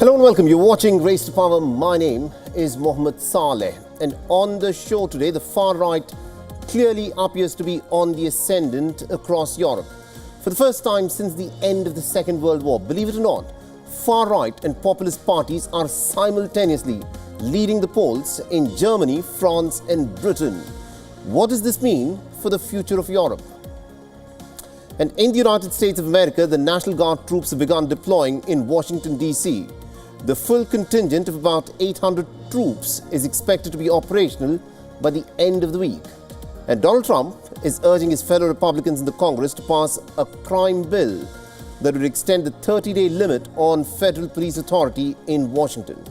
Hello and welcome. You're watching Race to Power. My name is Mohammed Saleh. And on the show today, the far right clearly appears to be on the ascendant across Europe. For the first time since the end of the Second World War, believe it or not, far right and populist parties are simultaneously leading the polls in Germany, France and Britain. What does this mean for the future of Europe? And in the United States of America, the National Guard troops have begun deploying in Washington, D.C. The full contingent of about 800 troops is expected to be operational by the end of the week. And Donald Trump is urging his fellow Republicans in the Congress to pass a crime bill that would extend the 30-day limit on federal police authority in Washington.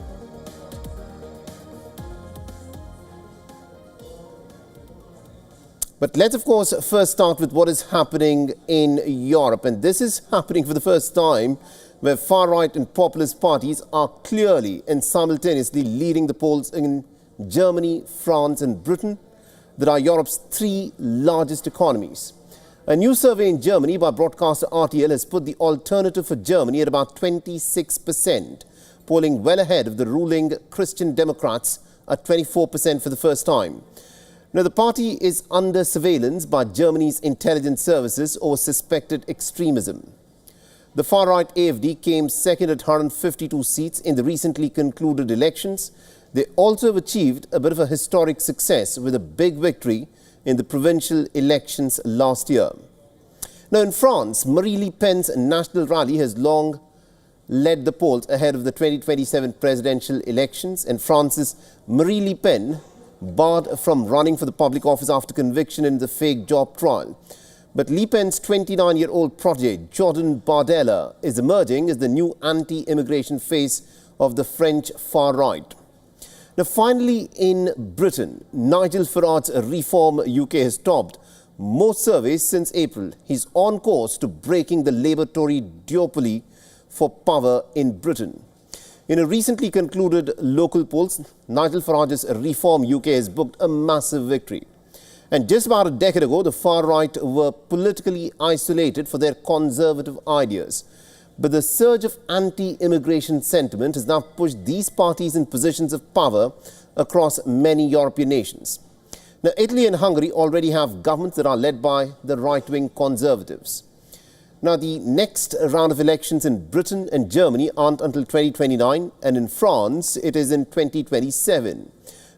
But let's, of course, first start with what is happening in Europe. And this is happening for the first time where far-right and populist parties are clearly and simultaneously leading the polls in Germany, France and Britain, that are Europe's three largest economies. A new survey in Germany by broadcaster RTL has put the alternative for Germany at about 26%, polling well ahead of the ruling Christian Democrats at 24% for the first time. Now, the party is under surveillance by Germany's intelligence services over suspected extremism. The far-right AfD came second at 152 seats in the recently concluded elections. They also have achieved a bit of a historic success with a big victory in the provincial elections last year. Now, in France, Marine Le Pen's national rally has long led the polls ahead of the 2027 presidential elections, and France's Marine Le Pen barred from running for the public office after conviction in the fake job trial. But Le Pen's 29-year-old protege, Jordan Bardella, is emerging as the new anti-immigration face of the French far right. Now, finally, in Britain, Nigel Farage's Reform UK has topped most surveys since April. He's on course to breaking the Labour-Tory duopoly for power in Britain. In a recently concluded local polls, Nigel Farage's Reform UK has booked a massive victory. And just about a decade ago, the far right were politically isolated for their conservative ideas. But the surge of anti-immigration sentiment has now pushed these parties in positions of power across many European nations. Now, Italy and Hungary already have governments that are led by the right-wing conservatives. Now, the next round of elections in Britain and Germany aren't until 2029, and in France, it is in 2027.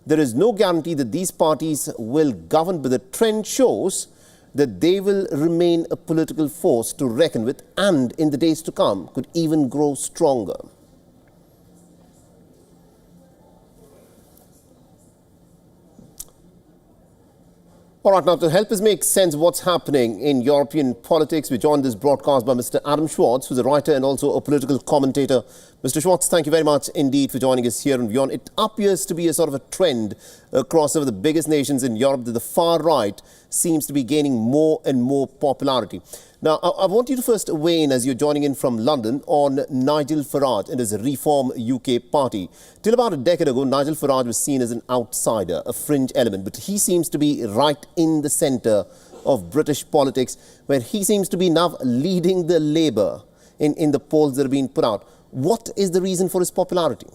There is no guarantee that these parties will govern, but the trend shows that they will remain a political force to reckon with, and in the days to come could even grow stronger. All right, now to help us make sense of what's happening in European politics, we joined this broadcast by Mr. Adam Schwartz, who's a writer and also a political commentator. Mr. Schwartz, thank you very much indeed for joining us here on WION. It appears to be a sort of a trend across some of the biggest nations in Europe that the far right seems to be gaining more and more popularity. Now, I want you to first weigh in, as you're joining in from London, on Nigel Farage and his Reform UK party. Till about a decade ago, Nigel Farage was seen as an outsider, a fringe element, but he seems to be right in the centre of British politics, where he seems to be now leading the Labour in the polls that are being put out. What is the reason for his popularity?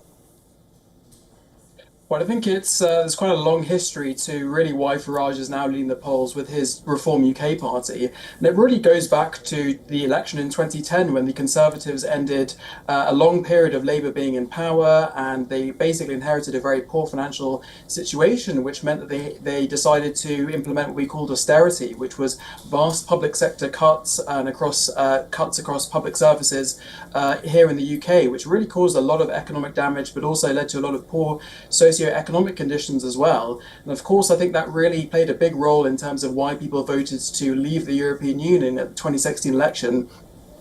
Well, I think there's quite a long history to really why Farage is now leading the polls with his Reform UK party. And it really goes back to the election in 2010 when the Conservatives ended a long period of Labour being in power, and they basically inherited a very poor financial situation, which meant that they decided to implement what we called austerity, which was vast public sector cuts and cuts across public services here in the UK, which really caused a lot of economic damage, but also led to a lot of poor socio-economic conditions as well. And of course, I think that really played a big role in terms of why people voted to leave the European Union at the 2016 election,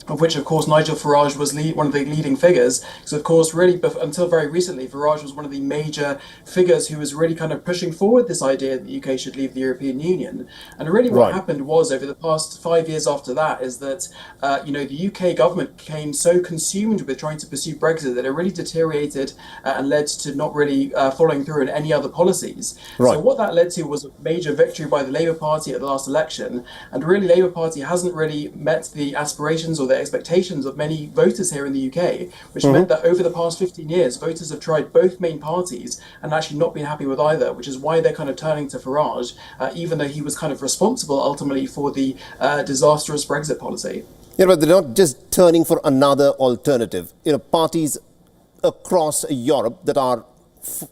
of which, of course, Nigel Farage was one of the leading figures. So, of course, really, until very recently, Farage was one of the major figures who was really kind of pushing forward this idea that the UK should leave the European Union. And really what happened was, over the past 5 years after that, is that, the UK government became so consumed with trying to pursue Brexit that it really deteriorated and led to not really following through on any other policies. So what that led to was a major victory by the Labour Party at the last election. And really, Labour Party hasn't really met the aspirations or the expectations of many voters here in the UK, which meant that over the past 15 years, voters have tried both main parties and actually not been happy with either, which is why they're kind of turning to Farage, even though he was kind of responsible ultimately for the disastrous Brexit policy. Yeah, but they're not just turning for another alternative. Parties across Europe that are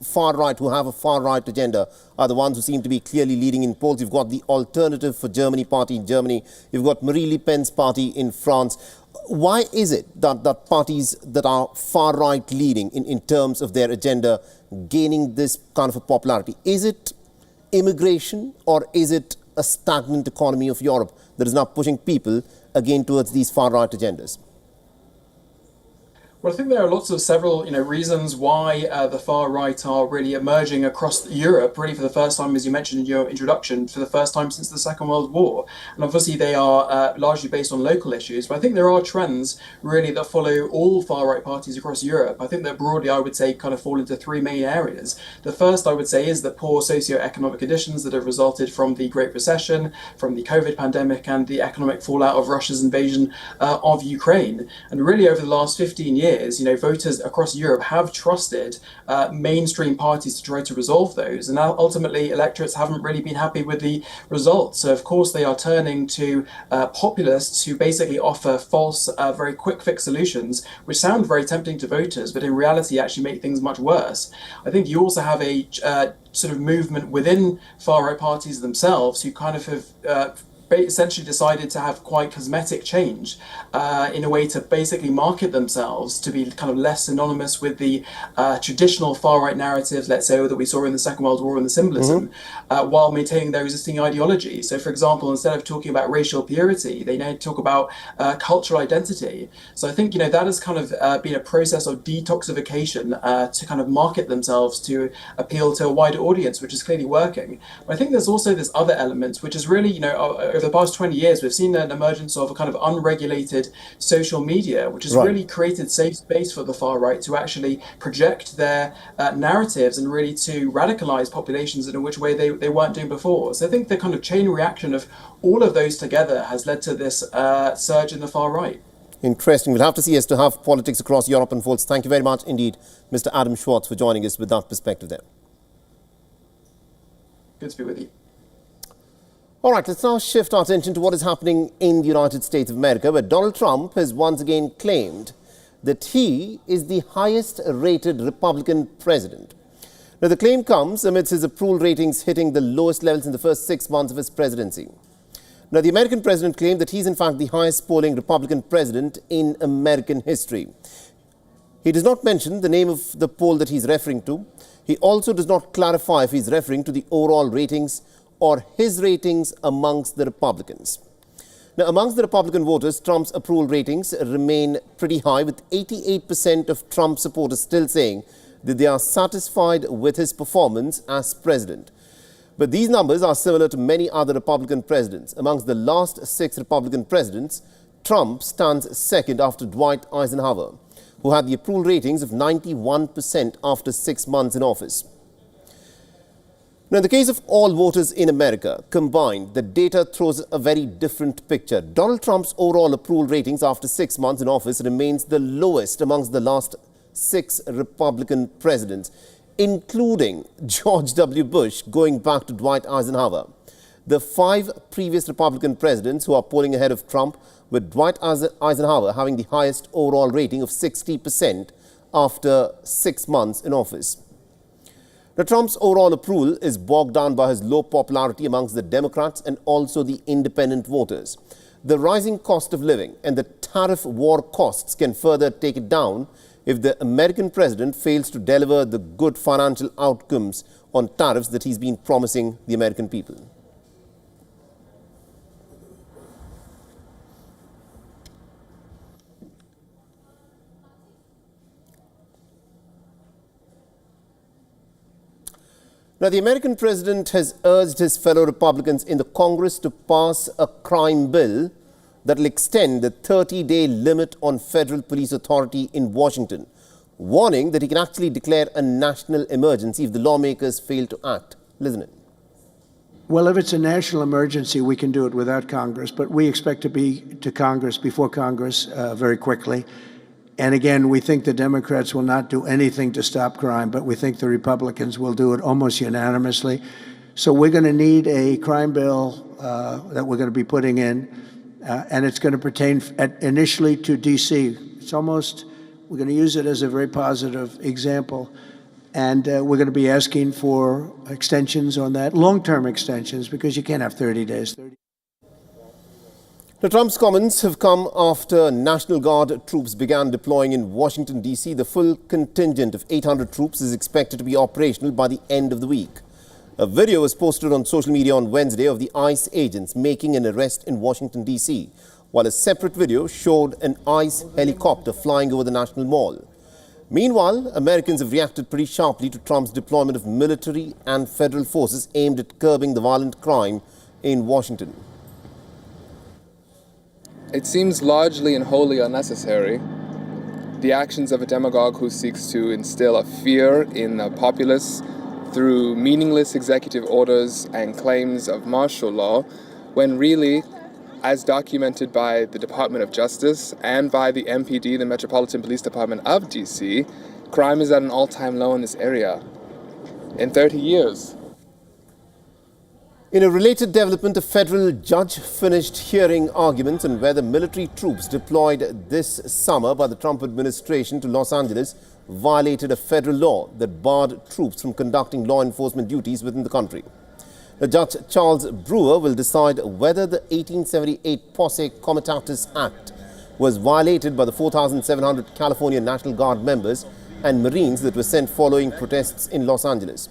far right, who have a far right agenda, are the ones who seem to be clearly leading in polls. You've got the Alternative for Germany party in Germany. You've got Marie Le Pen's party in France. Why is it that parties that are far right leading in terms of their agenda gaining this kind of a popularity? Is it immigration, or is it a stagnant economy of Europe that is now pushing people again towards these far right agendas? Well, I think there are lots of several, reasons why the far right are really emerging across Europe, really for the first time, as you mentioned in your introduction, for the first time since the Second World War. And obviously they are largely based on local issues, but I think there are trends really that follow all far right parties across Europe. I think that broadly, I would say, kind of fall into three main areas. The first, I would say, is the poor socio-economic conditions that have resulted from the Great Recession, from the COVID pandemic, and the economic fallout of Russia's invasion of Ukraine. And really over the last 15 years, voters across Europe have trusted mainstream parties to try to resolve those. And now ultimately electorates haven't really been happy with the results. So of course they are turning to populists who basically offer false, very quick fix solutions, which sound very tempting to voters, but in reality actually make things much worse. I think you also have a sort of movement within far right parties themselves who kind of have essentially decided to have quite cosmetic change in a way to basically market themselves to be kind of less synonymous with the traditional far-right narratives, let's say, that we saw in the Second World War and the symbolism, while maintaining their existing ideology. So, for example, instead of talking about racial purity, they now talk about cultural identity. So I think, that has kind of been a process of detoxification to kind of market themselves to appeal to a wider audience, which is clearly working. But I think there's also this other element, which is really, over the past 20 years, we've seen an emergence of a kind of unregulated social media, which has really created safe space for the far right to actually project their narratives and really to radicalize populations in which way they weren't doing before. So I think the kind of chain reaction of all of those together has led to this surge in the far right. Interesting. We'll have to see as to how politics across Europe unfolds. Thank you very much indeed, Mr. Adam Schwartz, for joining us with that perspective there. Good to be with you. All right, let's now shift our attention to what is happening in the United States of America, where Donald Trump has once again claimed that he is the highest-rated Republican president. Now, the claim comes amidst his approval ratings hitting the lowest levels in the first 6 months of his presidency. Now, the American president claimed that he's in fact the highest-polling Republican president in American history. He does not mention the name of the poll that he's referring to. He also does not clarify if he's referring to the overall ratings or his ratings amongst the Republicans. Now, amongst the Republican voters, Trump's approval ratings remain pretty high, with 88% of Trump supporters still saying that they are satisfied with his performance as president. But these numbers are similar to many other Republican presidents. Amongst the last 6 Republican presidents, Trump stands second after Dwight Eisenhower, who had the approval ratings of 91% after 6 months in office. Now, in the case of all voters in America combined, the data throws a very different picture. Donald Trump's overall approval ratings after 6 months in office remains the lowest amongst the last 6 Republican presidents, including George W. Bush, going back to Dwight Eisenhower. The 5 previous Republican presidents who are polling ahead of Trump, with Dwight Eisenhower having the highest overall rating of 60% after 6 months in office. Now, Trump's overall approval is bogged down by his low popularity amongst the Democrats and also the independent voters. The rising cost of living and the tariff war costs can further take it down if the American president fails to deliver the good financial outcomes on tariffs that he's been promising the American people. Now, the American president has urged his fellow Republicans in the Congress to pass a crime bill that will extend the 30-day limit on federal police authority in Washington, warning that he can actually declare a national emergency if the lawmakers fail to act. Listen in. Well, if it's a national emergency, we can do it without Congress, but we expect to be to Congress, before Congress, very quickly. And again, we think the Democrats will not do anything to stop crime, but we think the Republicans will do it almost unanimously. So we're going to need a crime bill that we're going to be putting in, and it's going to pertain initially to D.C. We're going to use it as a very positive example. And we're going to be asking for extensions on that, long-term extensions, because you can't have 30 days. Now, Trump's comments have come after National Guard troops began deploying in Washington, D.C. The full contingent of 800 troops is expected to be operational by the end of the week. A video was posted on social media on Wednesday of the ICE agents making an arrest in Washington, D.C., while a separate video showed an ICE helicopter flying over the National Mall. Meanwhile, Americans have reacted pretty sharply to Trump's deployment of military and federal forces aimed at curbing the violent crime in Washington. It seems largely and wholly unnecessary. The actions of a demagogue who seeks to instill a fear in the populace through meaningless executive orders and claims of martial law, when really, as documented by the Department of Justice and by the MPD, the Metropolitan Police Department of DC, crime is at an all-time low in this area in 30 years. In a related development, a federal judge finished hearing arguments on whether military troops deployed this summer by the Trump administration to Los Angeles violated a federal law that barred troops from conducting law enforcement duties within the country. The Judge Charles Brewer will decide whether the 1878 Posse Comitatus Act was violated by the 4,700 California National Guard members and Marines that were sent following protests in Los Angeles.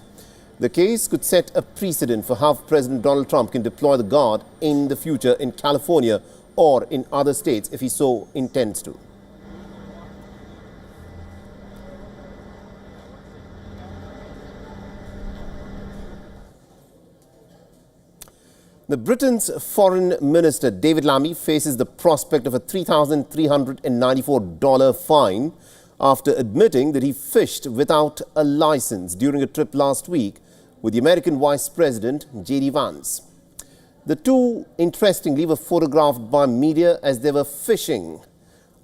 The case could set a precedent for how President Donald Trump can deploy the Guard in the future in California or in other states if he so intends to. Britain's Foreign Minister David Lammy faces the prospect of a $3,394 fine after admitting that he fished without a license during a trip last week with the American Vice President J.D. Vance. The two, interestingly, were photographed by media as they were fishing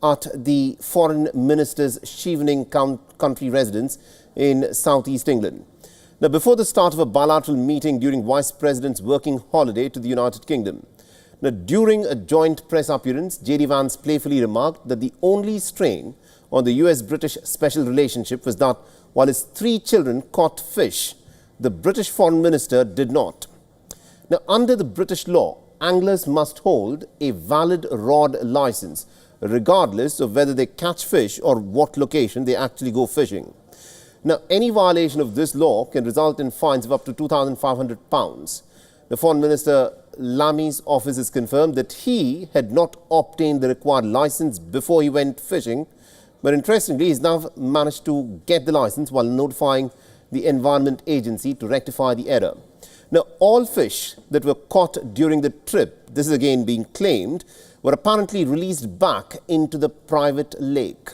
at the Foreign Minister's Chevening country residence in southeast England. Now, before the start of a bilateral meeting during Vice President's working holiday to the United Kingdom. Now, during a joint press appearance, J.D. Vance playfully remarked that the only strain on the US-British special relationship was that while his 3 children caught fish, the British Foreign Minister did not. Now, under the British law, anglers must hold a valid rod license, regardless of whether they catch fish or what location they actually go fishing. Now, any violation of this law can result in fines of up to £2,500. The Foreign Minister Lammy's office has confirmed that he had not obtained the required license before he went fishing, but interestingly, he's now managed to get the license while notifying the Environment Agency to rectify the error. Now, all fish that were caught during the trip, this is again being claimed, were apparently released back into the private lake.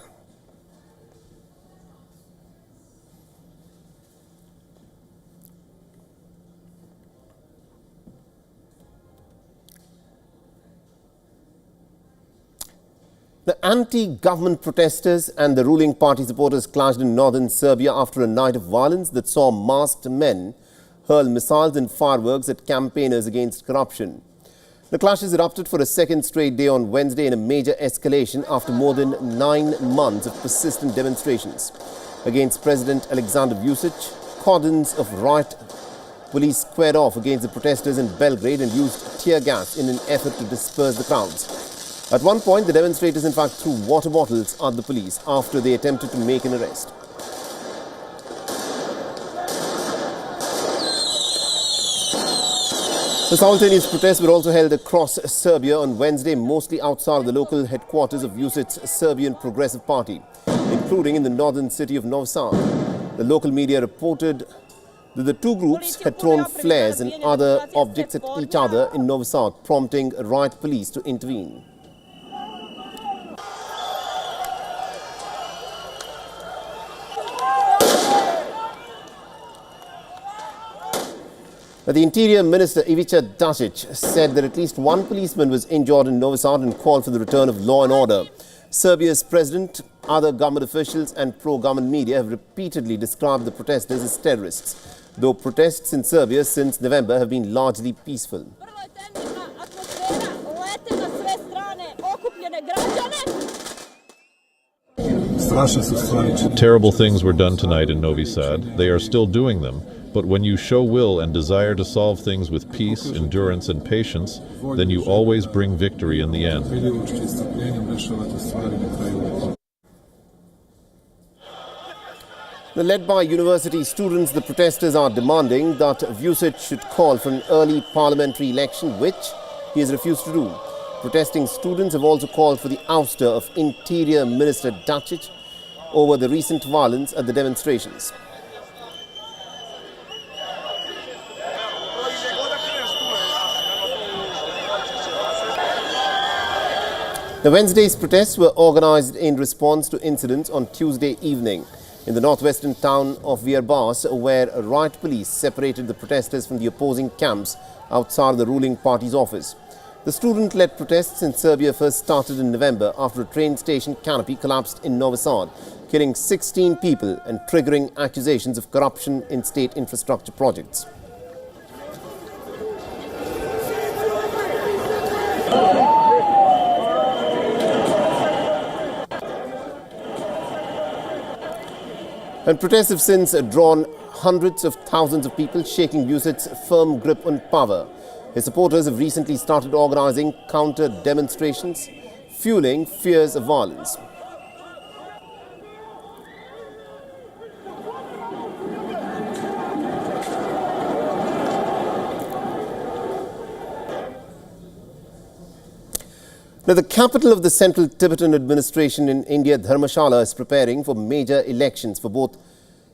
The anti-government protesters and the ruling party supporters clashed in northern Serbia after a night of violence that saw masked men hurl missiles and fireworks at campaigners against corruption. The clashes erupted for a second straight day on Wednesday in a major escalation after more than 9 months of persistent demonstrations against President Alexander Vučić. Cordons of riot police squared off against the protesters in Belgrade and used tear gas in an effort to disperse the crowds. At one point, the demonstrators in fact threw water bottles at the police after they attempted to make an arrest. The simultaneous protests were also held across Serbia on Wednesday, mostly outside of the local headquarters of Vučić's Serbian Progressive Party, including in the northern city of Novi Sad. The local media reported that the two groups had thrown flares and other objects at each other in Novi Sad, prompting riot police to intervene. The Interior Minister Ivica Dacic said that at least one policeman was injured in Novi Sad and called for the return of law and order. Serbia's president, other government officials and pro-government media have repeatedly described the protesters as terrorists, though protests in Serbia since November have been largely peaceful. Terrible things were done tonight in Novi Sad. They are still doing them. But when you show will and desire to solve things with peace, endurance, and patience, then you always bring victory in the end. Led by university students, the protesters are demanding that Vučić should call for an early parliamentary election, which he has refused to do. Protesting students have also called for the ouster of Interior Minister Dacic over the recent violence at the demonstrations. The Wednesday's protests were organized in response to incidents on Tuesday evening in the northwestern town of Vjerbas, where riot police separated the protesters from the opposing camps outside the ruling party's office. The student-led protests in Serbia first started in November after a train station canopy collapsed in Novi Sad, killing 16 people and triggering accusations of corruption in state infrastructure projects. And protests have since drawn hundreds of thousands of people, shaking Vučić's firm grip on power. His supporters have recently started organizing counter-demonstrations, fueling fears of violence. Now, the capital of the Central Tibetan administration in India, Dharmshala, is preparing for major elections for both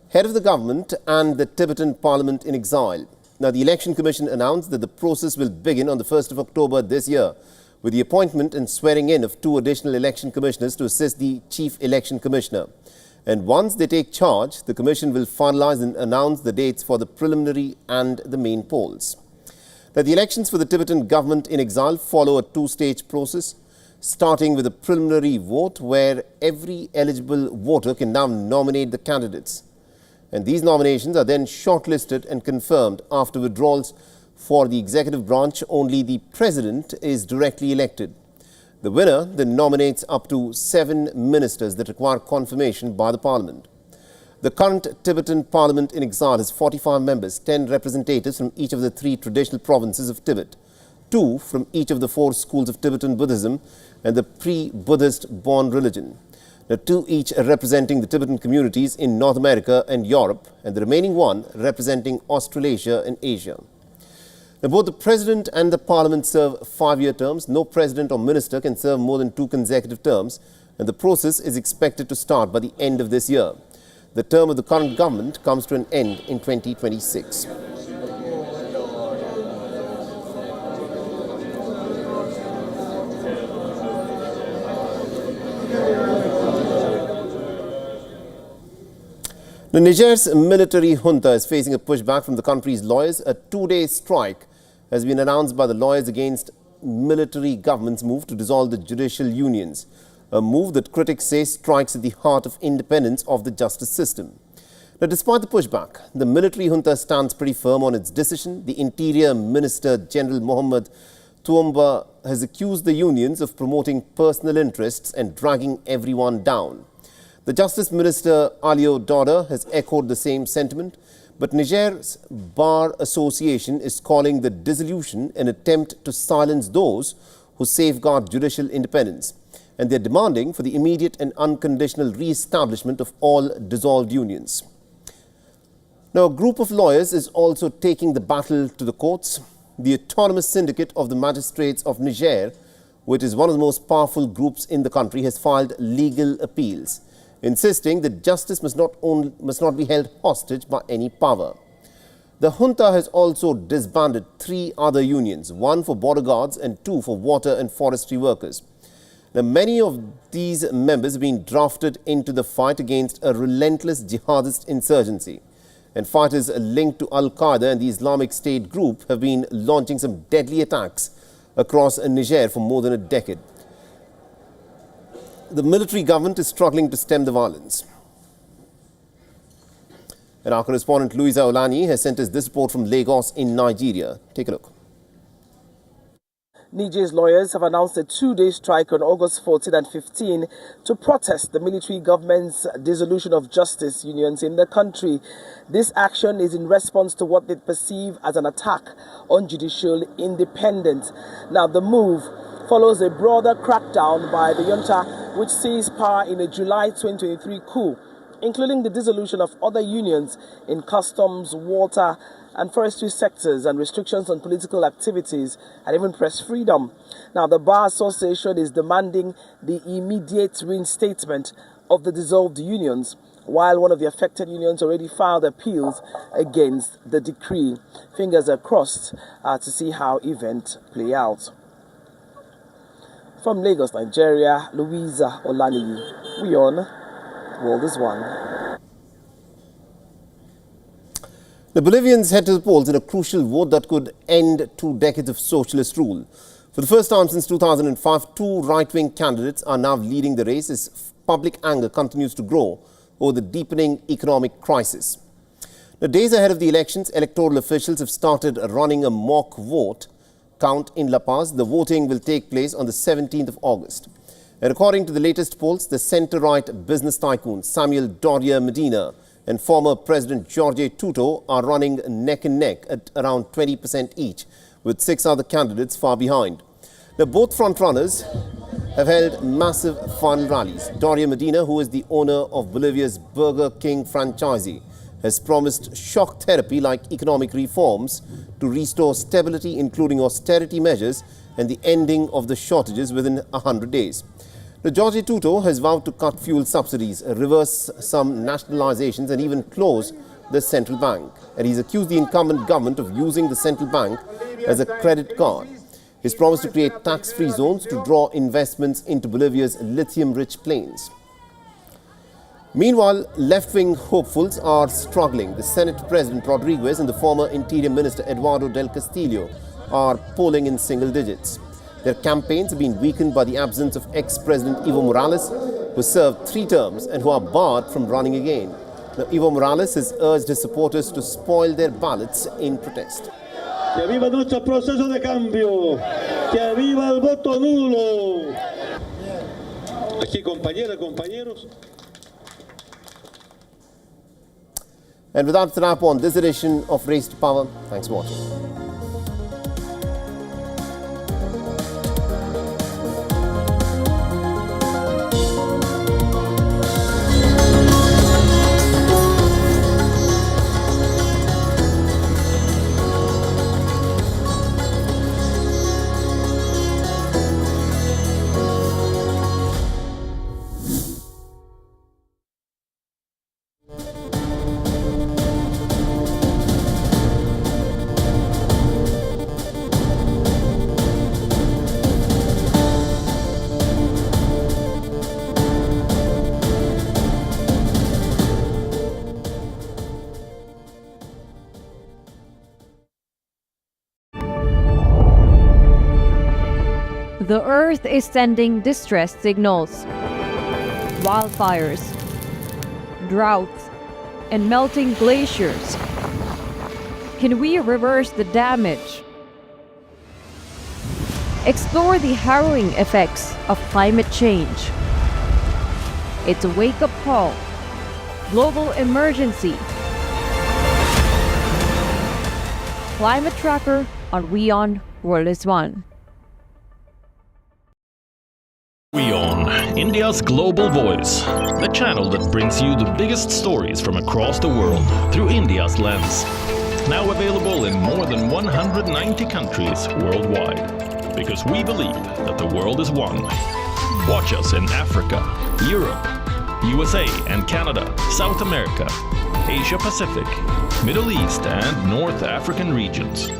head of the government and the Tibetan parliament in exile. Now, the Election Commission announced that the process will begin on the 1st of October this year, with the appointment and swearing in of 2 additional election commissioners to assist the Chief Election Commissioner. And once they take charge, the Commission will finalize and announce the dates for the preliminary and the main polls. Now, the elections for the Tibetan government in exile follow a 2-stage process, starting with a preliminary vote where every eligible voter can now nominate the candidates. And these nominations are then shortlisted and confirmed. After withdrawals for the executive branch, only the president is directly elected. The winner then nominates up to 7 ministers that require confirmation by the parliament. The current Tibetan parliament in exile has 45 members, 10 representatives from each of the 3 traditional provinces of Tibet, 2 from each of the 4 schools of Tibetan Buddhism and the pre-Buddhist Bon religion. Now, 2 each representing the Tibetan communities in North America and Europe, and the remaining 1 representing Australasia and Asia. Now, both the president and the parliament serve 5-year terms. No president or minister can serve more than 2 consecutive terms, and the process is expected to start by the end of this year. The term of the current government comes to an end in 2026. Now, Niger's military junta is facing a pushback from the country's lawyers. A 2-day strike has been announced by the lawyers against military government's move to dissolve the judicial unions, a move that critics say strikes at the heart of independence of the justice system. Now, despite the pushback, the military junta stands pretty firm on its decision. The Interior Minister General Mohammed Tuomba has accused the unions of promoting personal interests and dragging everyone down. The Justice Minister Alio Dauda has echoed the same sentiment, but Niger's Bar Association is calling the dissolution an attempt to silence those who safeguard judicial independence, and they're demanding for the immediate and unconditional re-establishment of all dissolved unions. Now, a group of lawyers is also taking the battle to the courts. The Autonomous Syndicate of the Magistrates of Niger, which is one of the most powerful groups in the country, has filed legal appeals, insisting that justice must not be held hostage by any power. The junta has also disbanded 3 other unions, 1 for border guards and 2 for water and forestry workers. Now, many of these members have been drafted into the fight against a relentless jihadist insurgency. And fighters linked to Al-Qaeda and the Islamic State group have been launching some deadly attacks across Niger for more than a decade. The military government is struggling to stem the violence. And our correspondent Louisa Olani has sent us this report from Lagos in Nigeria. Take a look. Niger's lawyers have announced a two-day strike on August 14 and 15 to protest the military government's dissolution of justice unions in the country. This action is in response to what they perceive as an attack on judicial independence. Now, the move follows a broader crackdown by the junta, which seized power in a July 2023 coup, including the dissolution of other unions in customs, water, and forestry sectors, and restrictions on political activities and even press freedom. Now, the Bar Association is demanding the immediate reinstatement of the dissolved unions, while one of the affected unions already filed appeals against the decree. Fingers are crossed to see how events play out. From Lagos, Nigeria, Louisa Olani, WION, World is One. The Bolivians head to the polls in a crucial vote that could end 2 decades of socialist rule. For the first time since 2005, two right-wing candidates are now leading the race as public anger continues to grow over the deepening economic crisis. Now, days ahead of the elections, electoral officials have started running a mock vote count in La Paz. The voting will take place on the 17th of August. And according to the latest polls, the centre-right business tycoon Samuel Doria Medina and former President Jorge Tuto are running neck and neck at around 20% each, with 6 other candidates far behind. Now, both frontrunners have held massive final rallies. Doria Medina, who is the owner of Bolivia's Burger King franchisee, has promised shock therapy like economic reforms to restore stability, including austerity measures and the ending of the shortages within 100 days. The Jorge Tuto has vowed to cut fuel subsidies, reverse some nationalizations and even close the central bank. And he's accused the incumbent government of using the central bank as a credit card. He's promised to create tax-free zones to draw investments into Bolivia's lithium-rich plains. Meanwhile, left-wing hopefuls are struggling. The Senate President Rodriguez and the former Interior Minister Eduardo del Castillo are polling in single digits. Their campaigns have been weakened by the absence of ex-President Evo Morales, who served 3 terms and who are barred from running again. Now, Evo Morales has urged his supporters to spoil their ballots in protest. ¡Que viva nuestro proceso de cambio! ¡Que viva el voto nulo! Aquí, compañeras, compañeros. And with that, it's a wrap on this edition of Race to Power. Thanks for watching. The Earth is sending distress signals. Wildfires, droughts, and melting glaciers. Can we reverse the damage? Explore the harrowing effects of climate change. It's a wake-up call. Global emergency. Climate Tracker on WION World is One. WION, India's global voice, the channel that brings you the biggest stories from across the world through India's lens. Now available in more than 190 countries worldwide, because we believe that the world is one. Watch us in Africa, Europe, USA and Canada, South America, Asia Pacific, Middle East and North African regions.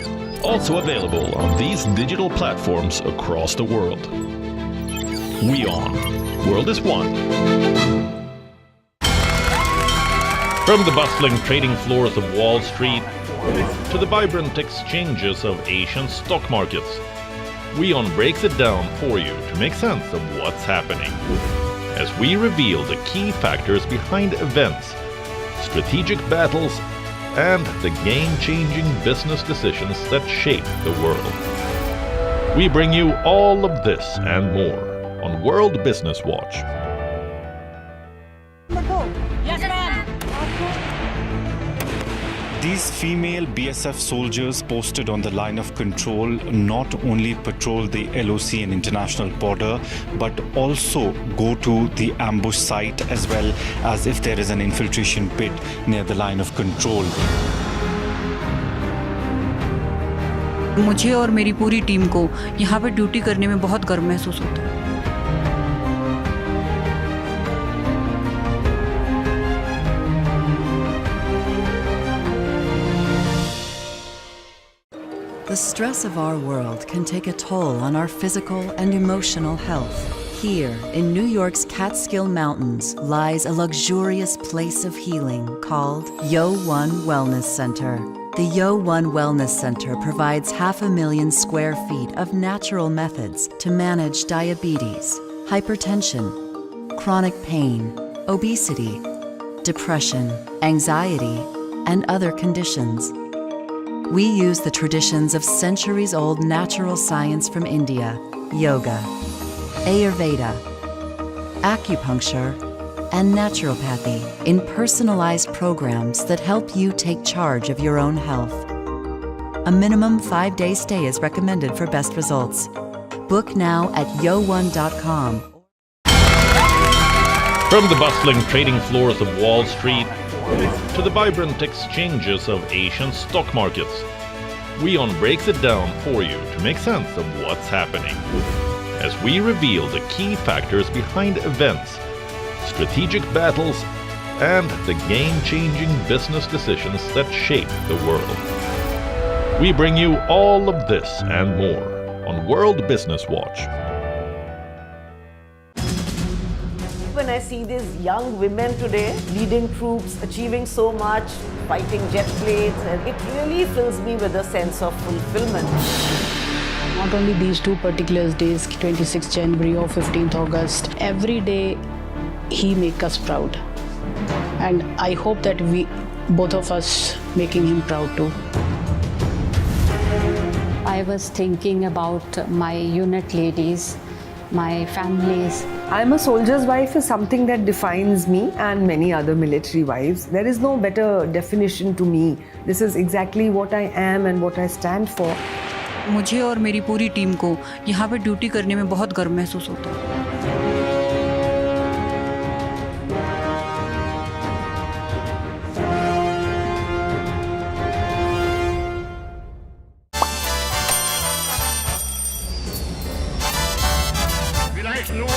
Also available on these digital platforms across the world. WION, World is One. From the bustling trading floors of Wall Street to the vibrant exchanges of Asian stock markets, WION breaks it down for you to make sense of what's happening. As we reveal the key factors behind events, strategic battles, and the game-changing business decisions that shape the world. We bring you all of this and more on World Business Watch. These female BSF soldiers posted on the line of control not only patrol the LOC and international border, but also go to the ambush site as well as if there is an infiltration pit near the line of control. मुझे और मेरी पूरी team को यहाँ पे duty करने में बहुत गर्व महसूस होता है। The stress of our world can take a toll on our physical and emotional health. Here, in New York's Catskill Mountains, lies a luxurious place of healing called WION Wellness Center. The WION Wellness Center provides 500,000 square feet of natural methods to manage diabetes, hypertension, chronic pain, obesity, depression, anxiety, and other conditions. We use the traditions of centuries-old natural science from India, yoga, Ayurveda, acupuncture, and naturopathy in personalized programs that help you take charge of your own health. A minimum 5-day stay is recommended for best results. Book now at WION.com. From the bustling trading floors of Wall Street to the vibrant exchanges of Asian stock markets, WION breaks it down for you to make sense of what's happening. As we reveal the key factors behind events, strategic battles, and the game-changing business decisions that shape the world. We bring you all of this and more on World Business Watch. When I see these young women today leading troops, achieving so much, fighting jet planes, and it really fills me with a sense of fulfillment. Not only these two particular days, 26th January or 15th August, every day he makes us proud. And I hope that we, both of us, making him proud too. I was thinking about my unit ladies, my families. I'm a soldier's wife is something that defines me and many other military wives. There is no better definition to me. This is exactly what I am and what I stand for. मुझे और मेरी पूरी team को यहाँ पे duty करने में बहुत गर्व महसूस होता है। Vielleicht nur